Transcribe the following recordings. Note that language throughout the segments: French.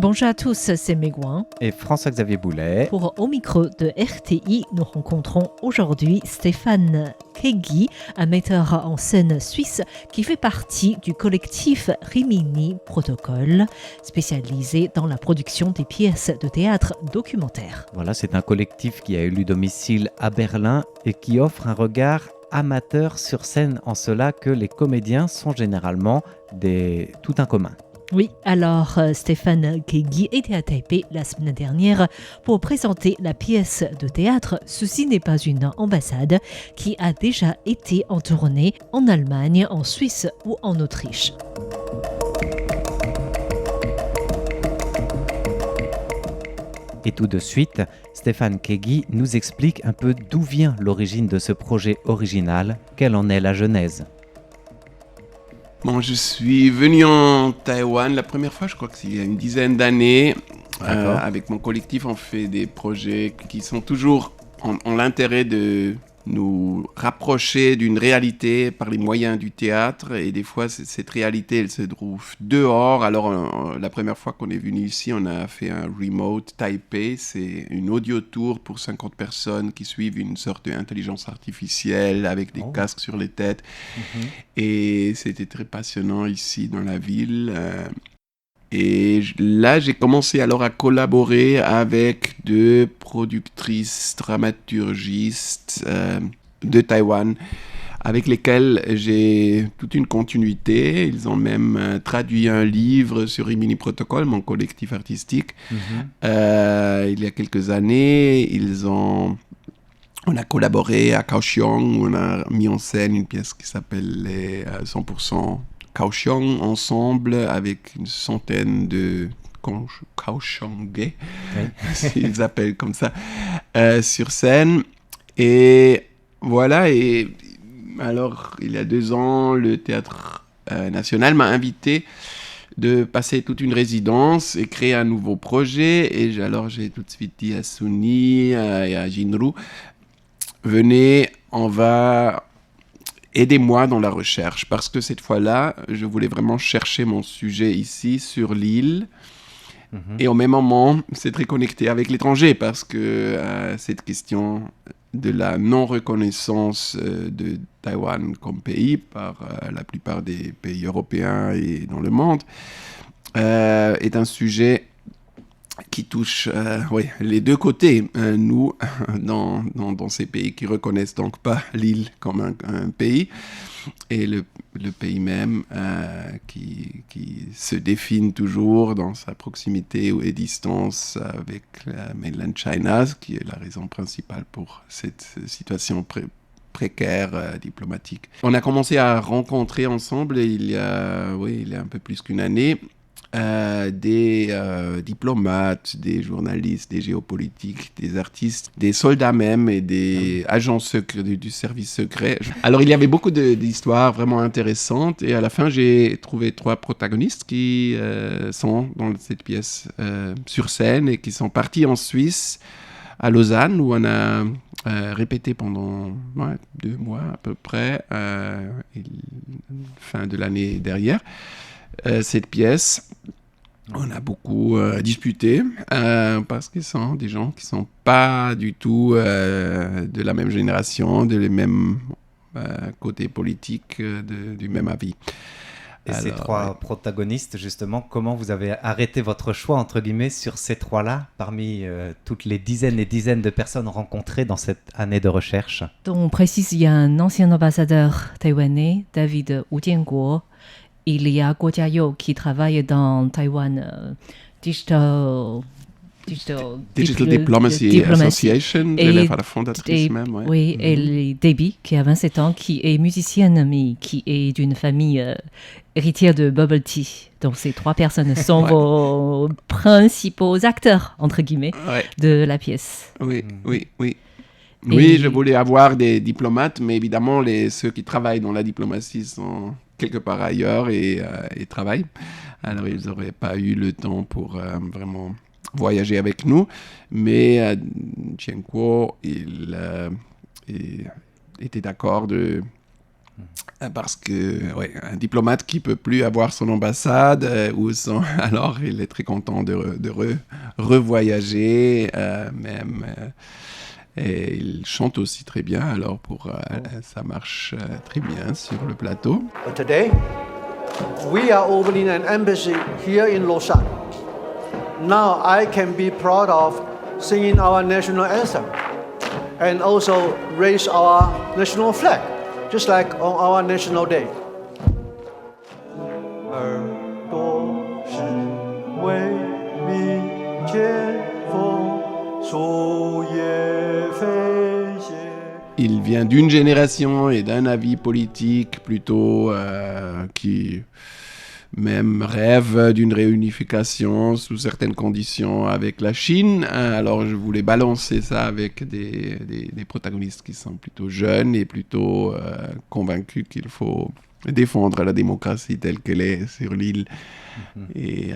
Bonjour à tous, c'est Megouin. Et François-Xavier Boulet. Pour Au micro de RTI, nous rencontrons aujourd'hui Stéphane Kegui, un metteur en scène suisse qui fait partie du collectif Rimini Protocol, spécialisé dans la production des pièces de théâtre documentaires. Voilà, c'est un collectif qui a élu domicile à Berlin et qui offre un regard amateur sur scène, en cela que les comédiens sont généralement tout un commun. Oui, alors Stéphane Kegui était à Taipei la semaine dernière pour présenter la pièce de théâtre « Ceci n'est pas une ambassade » qui a déjà été en tournée en Allemagne, en Suisse ou en Autriche. Et tout de suite, Stéphane Kegui nous explique un peu d'où vient l'origine de ce projet original, quelle en est la genèse. Bon, je suis venu en Taïwan la première fois, je crois que c'est il y a une dizaine d'années. Avec mon collectif, on fait des projets qui sont toujours ont l'intérêt de nous rapprocher d'une réalité par les moyens du théâtre. Et des fois, cette réalité, elle se trouve dehors. Alors, la première fois qu'on est venu ici, on a fait un remote Taipei. C'est une audio tour pour 50 personnes qui suivent une sorte d'intelligence artificielle avec des casques sur les têtes. Et c'était très passionnant ici dans la ville. Et là, j'ai commencé alors à collaborer avec deux productrices, dramaturgistes de Taïwan, avec lesquelles j'ai toute une continuité. Ils ont même traduit un livre sur Rimini Protocol, mon collectif artistique, il y a quelques années. On a collaboré à Kaohsiung, où on a mis en scène une pièce qui s'appelle les 100% Kaohsiung ensemble avec une centaine de Kaohsiungais, ils appellent comme ça, sur scène. Et voilà, et alors il y a 2 ans, le Théâtre National m'a invité de passer toute une résidence et créer un nouveau projet. Et alors j'ai tout de suite dit à Suni et à Jinru, venez, aidez-moi dans la recherche, parce que cette fois-là, je voulais vraiment chercher mon sujet ici, sur l'île. Et au même moment, c'est très connecté avec l'étranger, parce que cette question de la non-reconnaissance de Taïwan comme pays par la plupart des pays européens et dans le monde est un sujet qui touche les deux côtés. Nous, dans ces pays qui reconnaissent donc pas l'île comme un pays, et le pays même qui se définit toujours dans sa proximité et distance avec la mainland China, ce qui est la raison principale pour cette situation précaire diplomatique. On a commencé à rencontrer ensemble il y a un peu plus qu'une année, des diplomates, des journalistes, des géopolitiques, des artistes, des soldats même et des agents secrets du service secret. Alors il y avait beaucoup d'histoires vraiment intéressantes, et à la fin j'ai trouvé 3 protagonistes qui sont dans cette pièce sur scène et qui sont partis en Suisse, à Lausanne, où on a répété pendant 2 mois à peu près, fin de l'année dernière, cette pièce. On a beaucoup disputé parce qu'ils sont des gens qui ne sont pas du tout de la même génération, de les mêmes côtés politiques, du même avis. Et ces 3 protagonistes, justement, comment vous avez arrêté votre choix, entre guillemets, sur ces 3-là, parmi toutes les dizaines et dizaines de personnes rencontrées dans cette année de recherche? Donc, on précise, il y a un ancien ambassadeur taïwanais, David Wu Jianguo. Il y a Guo Jiayou qui travaille dans Taïwan Digital Diplomacy Association, elle est la fondatrice même. Ouais. Oui, et Debbie, qui a 27 ans, qui est musicienne, mais qui est d'une famille héritière de bubble tea. Donc ces 3 personnes sont vos principaux acteurs, entre guillemets, de la pièce. Oui. Oui, je voulais avoir des diplomates, mais évidemment, ceux qui travaillent dans la diplomatie sont quelque part ailleurs et travaillent. Alors, ils n'auraient pas eu le temps pour vraiment voyager avec nous. Mais Jianguo, il était d'accord de Parce que un diplomate qui peut plus avoir son ambassade alors il est très content de revoyager même et il chante aussi très bien alors ça marche très bien sur le plateau. Today we are opening an embassy here in Lausanne. Now I can be proud of singing our national anthem and also raise our national flag. Just like on our National Day. Il vient d'une génération et d'un avis politique plutôt qui même rêve d'une réunification sous certaines conditions avec la Chine. Alors je voulais balancer ça avec des protagonistes qui sont plutôt jeunes et plutôt convaincus qu'il faut défendre la démocratie telle qu'elle est sur l'île. Et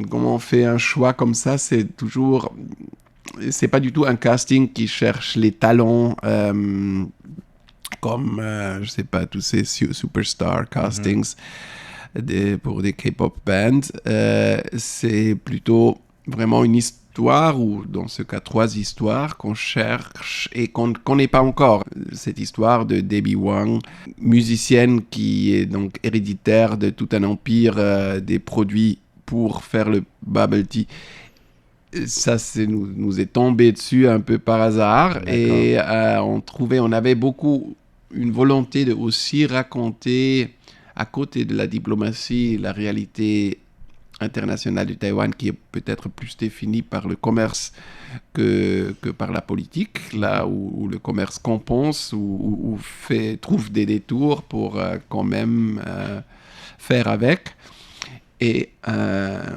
comment on fait un choix comme ça, c'est pas du tout un casting qui cherche les talents comme, je sais pas, tous ces superstar castings. Pour des K-pop bands, c'est plutôt vraiment une histoire, ou dans ce cas 3 histoires qu'on cherche et qu'on ne connaît pas encore. Cette histoire de Debbie Wang, musicienne qui est donc héréditaire de tout un empire des produits pour faire le bubble tea. Ça nous est tombé dessus un peu par hasard. D'accord. Et on avait beaucoup une volonté de aussi raconter à côté de la diplomatie, la réalité internationale du Taïwan qui est peut-être plus définie par le commerce que par la politique, là où le commerce compense ou trouve des détours pour quand même faire avec. Et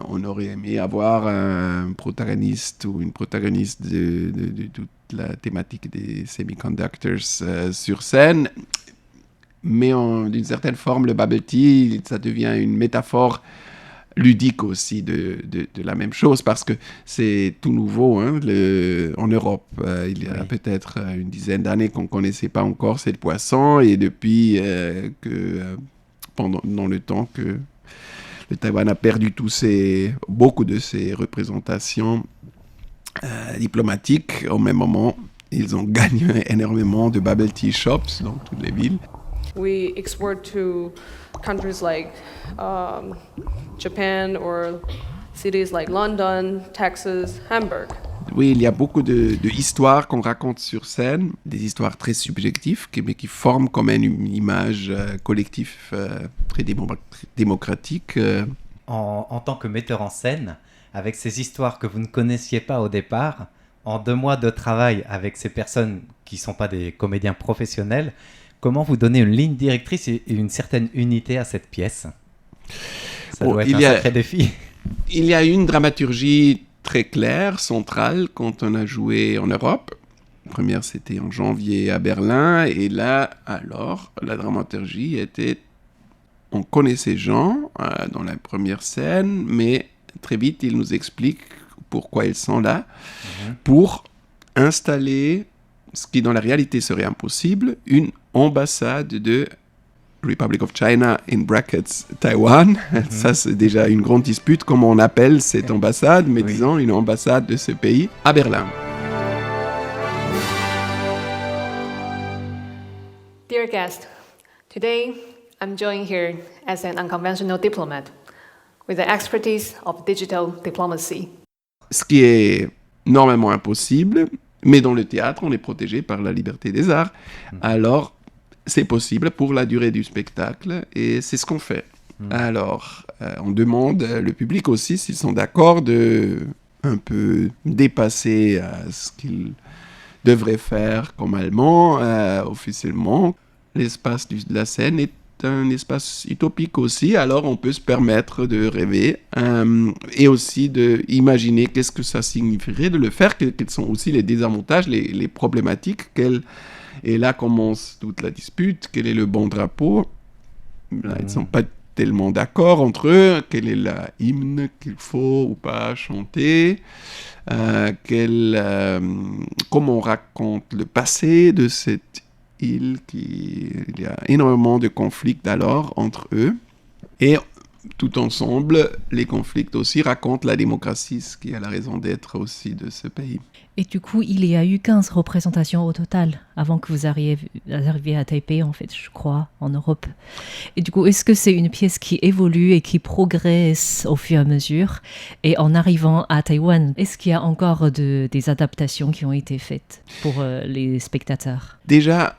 on aurait aimé avoir un protagoniste ou une protagoniste de toute la thématique des semiconductors sur scène. Mais d'une certaine forme, le bubble tea, ça devient une métaphore ludique aussi de la même chose, parce que c'est tout nouveau en Europe. Il y a peut-être une dizaine d'années qu'on ne connaissait pas encore cette boisson, et depuis dans le temps que le Taïwan a perdu beaucoup de ses représentations diplomatiques, au même moment, ils ont gagné énormément de bubble tea shops dans toutes les villes. We export to countries like Japan or cities like London, Texas, Hamburg. Oui, il y a beaucoup de histoires qu'on raconte sur scène, des histoires très subjectives, mais qui forment quand même une image collective très démocratique. En tant que metteur en scène, avec ces histoires que vous ne connaissiez pas au départ, en 2 mois de travail avec ces personnes qui ne sont pas des comédiens professionnels, comment vous donnez une ligne directrice et une certaine unité à cette pièce? Ça doit être un sacré défi. Il y a une dramaturgie très claire, centrale, quand on a joué en Europe. La première, c'était en janvier à Berlin. Et là, alors, la dramaturgie était... On connaît ces gens dans la première scène, mais très vite, ils nous expliquent pourquoi ils sont là, pour installer ce qui dans la réalité serait impossible, une ambassade de Republic of China, in brackets, Taïwan. Ça, c'est déjà une grande dispute, comment on appelle cette ambassade, mais disons une ambassade de ce pays à Berlin. Dear guest, today I'm joined here as an unconventional diplomat with the expertise of digital diplomacy. Ce qui est normalement impossible, mais dans le théâtre, on est protégé par la liberté des arts. Alors, c'est possible pour la durée du spectacle, et c'est ce qu'on fait. Alors, on demande le public aussi s'ils sont d'accord de un peu dépasser ce qu'ils devraient faire comme allemand, officiellement. L'espace de la scène est un espace utopique aussi, alors on peut se permettre de rêver et aussi d'imaginer qu'est-ce que ça signifierait de le faire, quels sont aussi les désavantages, les problématiques, et là commence toute la dispute, quel est le bon drapeau. Là, ils ne sont pas tellement d'accord entre eux, quel est l'hymne qu'il faut ou pas chanter, comment on raconte le passé de cette île il y a énormément de conflits alors entre eux. Et tout ensemble, les conflits aussi racontent la démocratie, ce qui est la raison d'être aussi de ce pays. Et du coup, il y a eu 15 représentations au total avant que vous arriviez à Taipei, en fait, je crois, en Europe. Et du coup, est-ce que c'est une pièce qui évolue et qui progresse au fur et à mesure? Et en arrivant à Taïwan, est-ce qu'il y a encore des adaptations qui ont été faites pour les spectateurs? Déjà,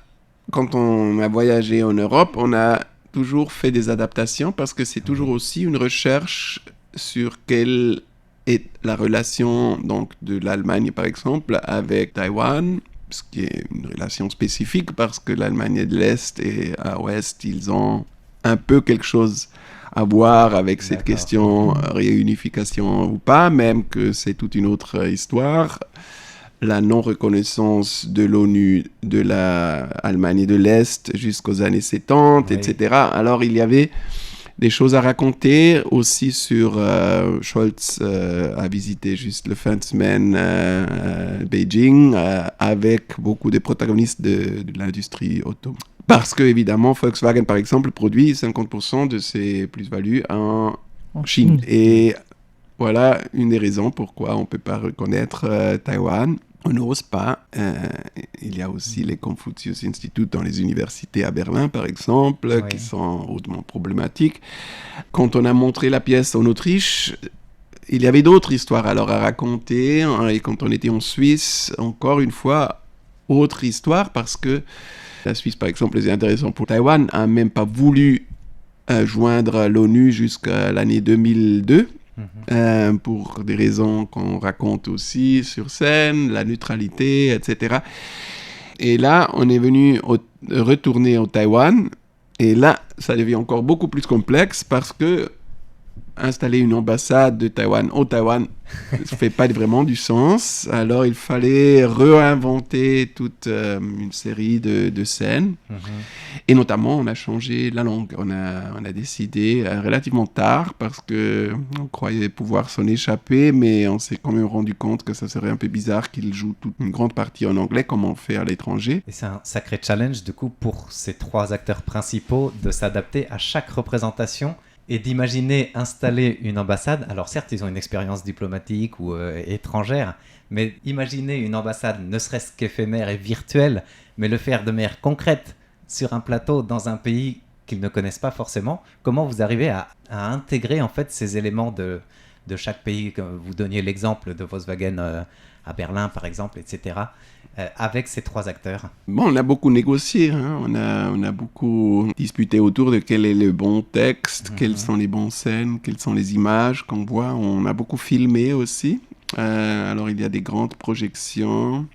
quand on a voyagé en Europe, on a toujours fait des adaptations parce que c'est toujours aussi une recherche sur quelle est la relation donc, de l'Allemagne, par exemple, avec Taïwan, ce qui est une relation spécifique parce que l'Allemagne de l'Est et à l'Ouest, ils ont un peu quelque chose à voir avec cette question réunification ou pas, même que c'est toute une autre histoire. La non-reconnaissance de l'ONU de l'Allemagne de l'Est jusqu'aux années 70, etc. Alors, il y avait des choses à raconter aussi sur Scholz a visité juste le fin de semaine Beijing avec beaucoup de protagonistes de l'industrie auto. Parce que, évidemment, Volkswagen, par exemple, produit 50% de ses plus-values en Chine. Et voilà une des raisons pourquoi on ne peut pas reconnaître Taïwan. On n'ose pas. Il y a aussi les Confucius Institute dans les universités à Berlin, par exemple, qui sont hautement problématiques. Quand on a montré la pièce en Autriche, il y avait d'autres histoires alors à raconter. Et quand on était en Suisse, encore une fois, autre histoire, parce que la Suisse, par exemple, c'est intéressant pour Taïwan, n'a même pas voulu joindre l'ONU jusqu'à l'année 2002. Pour des raisons qu'on raconte aussi sur scène, la neutralité, etc. Et là, on est venu retourner au Taïwan, et là, ça devient encore beaucoup plus complexe parce que installer une ambassade de Taïwan au Taïwan ne fait pas vraiment du sens. Alors, il fallait réinventer toute une série de scènes. Et notamment, on a changé la langue. On a décidé relativement tard parce qu'on croyait pouvoir s'en échapper, mais on s'est quand même rendu compte que ça serait un peu bizarre qu'ils jouent toute une grande partie en anglais comme on fait à l'étranger. Et c'est un sacré challenge, du coup, pour ces trois acteurs principaux de s'adapter à chaque représentation et d'imaginer installer une ambassade. Alors certes, ils ont une expérience diplomatique ou étrangère, mais imaginer une ambassade, ne serait-ce qu'éphémère et virtuelle, mais le faire de manière concrète sur un plateau dans un pays qu'ils ne connaissent pas forcément. Comment vous arrivez à intégrer en fait ces éléments de chaque pays? Vous donniez l'exemple de Volkswagen à Berlin, par exemple, etc., avec ces trois acteurs. Bon, on a beaucoup négocié, hein. On a beaucoup discuté autour de quel est le bon texte, quelles sont les bonnes scènes, quelles sont les images qu'on voit. On a beaucoup filmé aussi. Alors, il y a des grandes projections.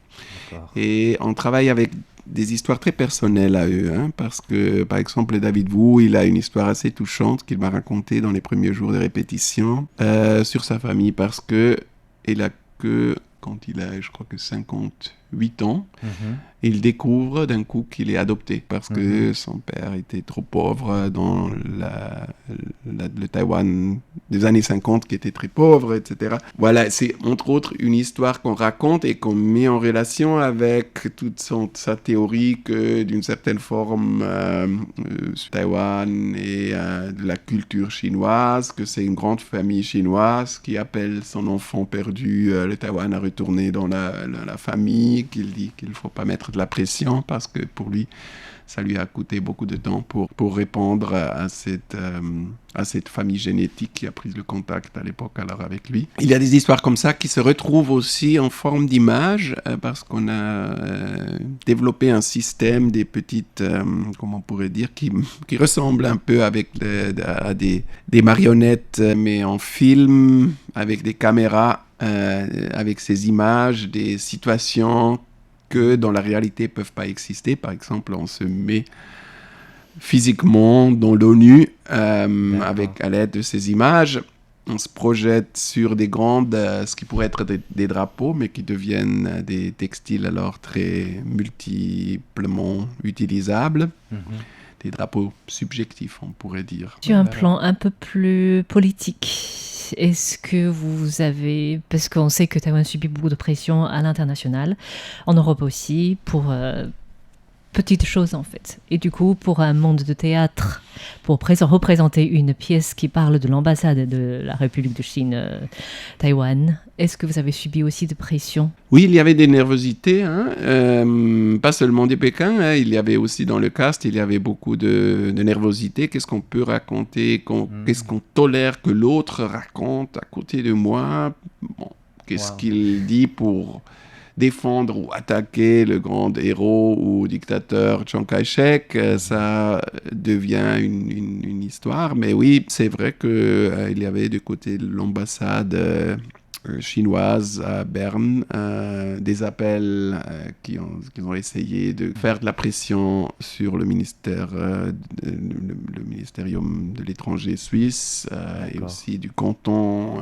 Et on travaille avec des histoires très personnelles à eux, hein, parce que, par exemple, David Wu, il a une histoire assez touchante qu'il m'a racontée dans les premiers jours de répétition sur sa famille, parce que il a que, quand il a, je crois que 58 ans, il découvre d'un coup qu'il est adopté, parce que son père était trop pauvre dans le Taïwan des années 50, qui était très pauvre, etc. Voilà, c'est entre autres une histoire qu'on raconte et qu'on met en relation avec toute sa théorie que d'une certaine forme, Taïwan et de la culture chinoise, que c'est une grande famille chinoise qui appelle son enfant perdu le Taïwan à retourner dans la famille, qu'il dit qu'il ne faut pas mettre de la pression parce que pour lui, ça lui a coûté beaucoup de temps pour répondre à cette famille génétique qui a pris le contact à l'époque alors avec lui. Il y a des histoires comme ça qui se retrouvent aussi en forme d'images parce qu'on a développé un système des petites, comment on pourrait dire, qui ressemble un peu à des marionnettes mais en film avec des caméras, avec ces images, des situations que dans la réalité ne peuvent pas exister. Par exemple, on se met physiquement dans l'ONU à l'aide de ces images. On se projette sur des grandes, ce qui pourrait être des drapeaux, mais qui deviennent des textiles alors très multiplement utilisables. Des drapeaux subjectifs, on pourrait dire. Sur un plan un peu plus politique, est-ce que vous avez, parce qu'on sait que Taïwan subit beaucoup de pression à l'international, en Europe aussi, pour petite chose en fait. Et du coup, pour un monde de théâtre, pour représenter une pièce qui parle de l'ambassade de la République de Chine, Taïwan, est-ce que vous avez subi aussi de pression? Oui, il y avait des nervosités, pas seulement des Pékin, il y avait aussi dans le cast, il y avait beaucoup de nervosité. Qu'est-ce qu'on peut raconter, qu'est-ce qu'on tolère que l'autre raconte à côté de moi? Bon, qu'est-ce qu'il dit pour défendre ou attaquer le grand héros ou dictateur Chiang Kai-shek, ça devient une histoire. Mais oui, c'est vrai qu'il y avait du côté de l'ambassade chinoise à Berne des appels qui ont essayé de faire de la pression sur le ministérium de l'étranger suisse et aussi du canton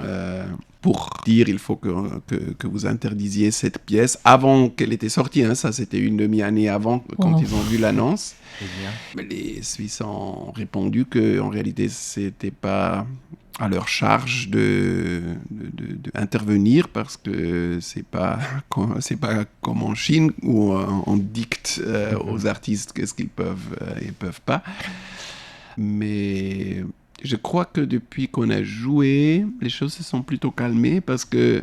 pour dire il faut que vous interdisiez cette pièce avant qu'elle était sortie. Ça, c'était une demi-année avant quand ils ont vu l'annonce. Mais les Suisses ont répondu qu'en réalité, c'était pas à leur charge de intervenir parce que c'est pas comme en Chine où on dicte aux artistes qu'est-ce qu'ils peuvent et peuvent pas. Mais je crois que depuis qu'on a joué, les choses se sont plutôt calmées parce que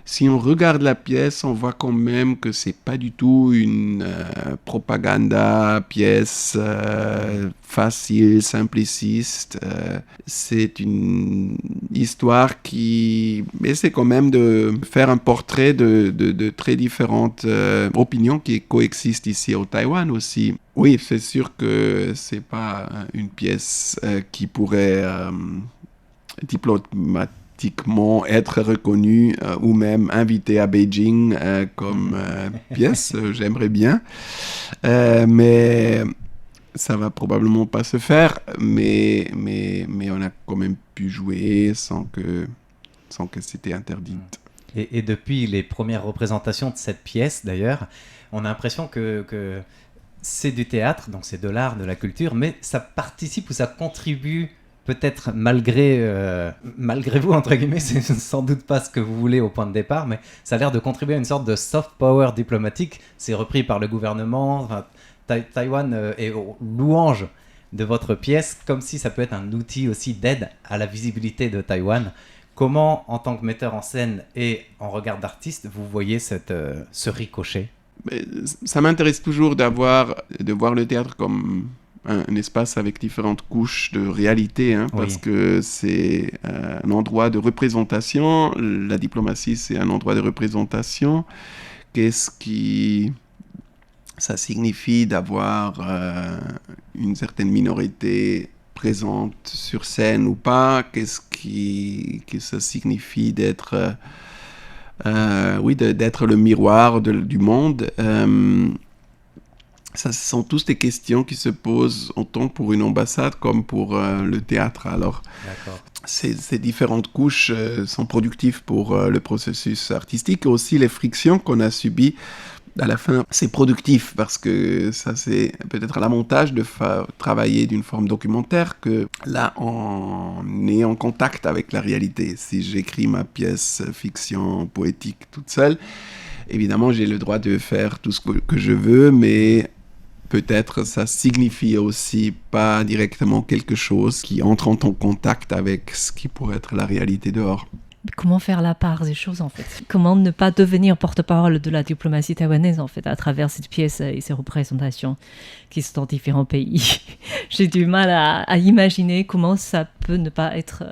si on regarde la pièce, on voit quand même que c'est pas du tout une propaganda pièce facile, simpliciste. C'est une histoire qui essaie quand même de faire un portrait de très différentes opinions qui coexistent ici au Taïwan aussi. Oui, c'est sûr que c'est pas une pièce qui pourrait diplomatiquement être reconnue ou même invitée à Beijing comme pièce, j'aimerais bien. Mais ça va probablement pas se faire, mais on a quand même pu jouer sans que c'était interdite. Et depuis les premières représentations de cette pièce, d'ailleurs, on a l'impression que c'est du théâtre, donc c'est de l'art, de la culture, mais ça participe ou ça contribue peut-être malgré vous, entre guillemets, c'est sans doute pas ce que vous voulez au point de départ, mais ça a l'air de contribuer à une sorte de soft power diplomatique. C'est repris par le gouvernement. Enfin, Taïwan est aux louanges de votre pièce, comme si ça peut être un outil aussi d'aide à la visibilité de Taïwan. Comment, en tant que metteur en scène et en regard d'artiste, vous voyez ce ricochet? Ça m'intéresse toujours de voir le théâtre comme un espace avec différentes couches de réalité, parce que c'est un endroit de représentation. La diplomatie, c'est un endroit de représentation. Qu'est-ce qui ça signifie d'avoir une certaine minorité présente sur scène ou pas? Qu'est-ce que ça signifie d'être d'être le miroir du monde? Ça, ce sont tous des questions qui se posent autant pour une ambassade comme pour le théâtre. Alors, ces différentes couches sont productives pour le processus artistique. Et aussi, les frictions qu'on a subies à la fin, c'est productif parce que ça, c'est peut-être l'avantage de travailler d'une forme documentaire que là, on est en contact avec la réalité. Si j'écris ma pièce fiction poétique toute seule, évidemment, j'ai le droit de faire tout ce que je veux, mais peut-être ça signifie aussi pas directement quelque chose qui entre en contact avec ce qui pourrait être la réalité dehors. Comment faire la part des choses en fait? Comment ne pas devenir porte-parole de la diplomatie taïwanaise en fait à travers cette pièce et ces représentations qui sont dans différents pays? J'ai du mal à imaginer comment ça peut ne pas être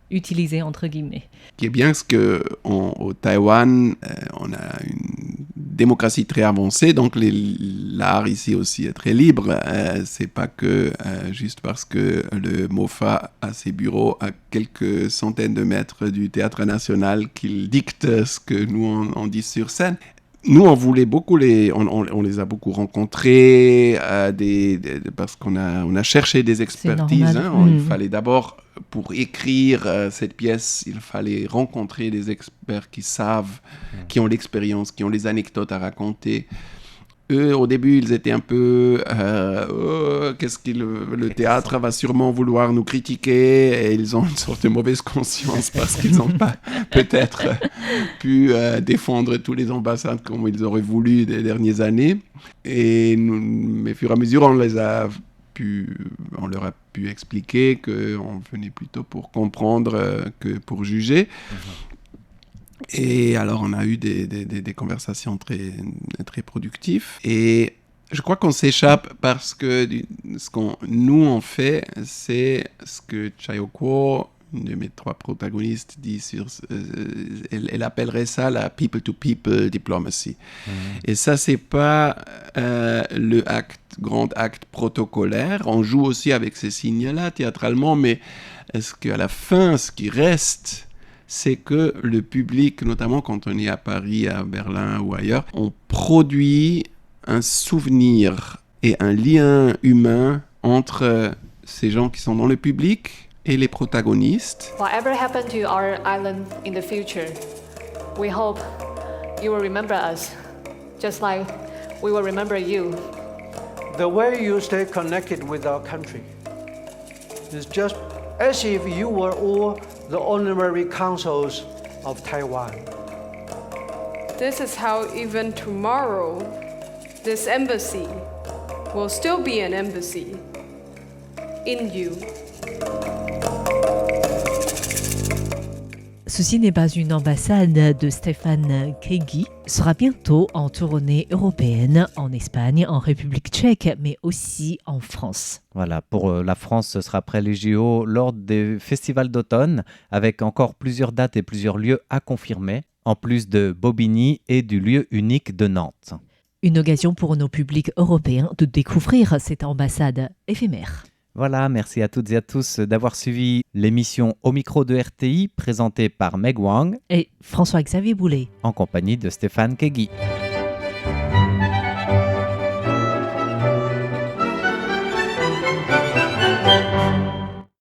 utilisé entre guillemets. Ce qui est bien, c'est qu'au Taïwan, on a une démocratie très avancée, donc l'art ici aussi est très libre. C'est pas que juste parce que le MOFA a ses bureaux à quelques centaines de mètres du Théâtre National qu'il dicte ce que nous on dit sur scène. Nous, on voulait beaucoup on les a beaucoup rencontrés parce qu'on a cherché des expertises. Il fallait d'abord, pour écrire cette pièce, il fallait rencontrer des experts qui savent, qui ont l'expérience, qui ont les anecdotes à raconter. eux, au début, ils étaient un peu qu'est-ce que le théâtre va sûrement vouloir nous critiquer, et ils ont une sorte de mauvaise conscience parce qu'ils n'ont pas peut-être pu défendre tous les ambassades comme ils auraient voulu des dernières années. Et mais au fur et à mesure, on leur a pu expliquer qu'on venait plutôt pour comprendre que pour juger. Et alors, on a eu des conversations très, très productives. Et je crois qu'on s'échappe parce que nous, on fait, c'est ce que Chayo Kuo, une de mes 3 protagonistes, dit elle appellerait ça la people-to-people diplomacy. Et ça, c'est pas le grand acte protocolaire. On joue aussi avec ces signes-là, théâtralement, mais est-ce qu'à la fin, ce qui reste, c'est que le public, notamment quand on est à Paris, à Berlin ou ailleurs, on produit un souvenir et un lien humain entre ces gens qui sont dans le public et les protagonistes. Whatever happened to our island in the future, we hope you will remember us, just like we will remember you. The way you stay connected with our country is just as if you were all the honorary consuls of Taiwan. This is how even tomorrow, this embassy will still be an embassy in you. Ceci n'est pas une ambassade de Stefan Kegy sera bientôt en tournée européenne, en Espagne, en République tchèque, mais aussi en France. Voilà, pour la France, ce sera après les JO lors des festivals d'automne, avec encore plusieurs dates et plusieurs lieux à confirmer, en plus de Bobigny et du lieu unique de Nantes. Une occasion pour nos publics européens de découvrir cette ambassade éphémère. Voilà, merci à toutes et à tous d'avoir suivi l'émission Au micro de RTI présentée par Meg Wang et François-Xavier Boulet en compagnie de Stéphane Kegy.